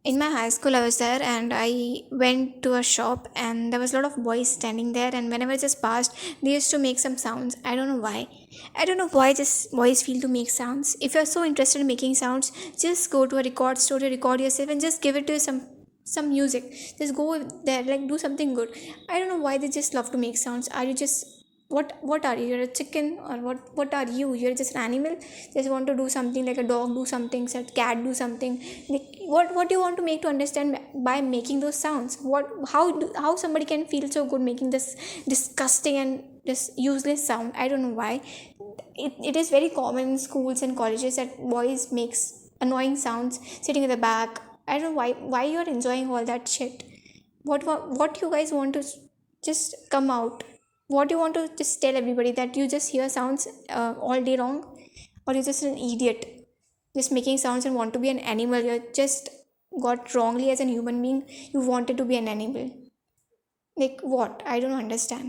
In my high school, I was there and I went to a shop and there was a lot of boys standing there. And whenever I just passed, they used to make some sounds. I don't know why. I don't know why just boys feel to make sounds. If you're so interested in making sounds, just go to a record store to record yourself and just give it to some music. Just go there, like do something good. I don't know why they just love to make sounds. Are you just what are you? You're a chicken or what are you? You're just an animal. Just want to do something like a dog do something, a cat do something. Like, what do you want to make to understand by making those sounds? How somebody can feel so good making this disgusting and this useless sound? I don't know why. It is very common in schools and colleges that boys makes annoying sounds sitting at the back. I don't know why you're enjoying all that shit. What you guys want to just come out? What you want to just tell everybody that you just hear sounds all day long, or you're just an idiot, just making sounds and want to be an animal? You're just got wrongly as a human being. You wanted to be an animal. Like what? I don't understand.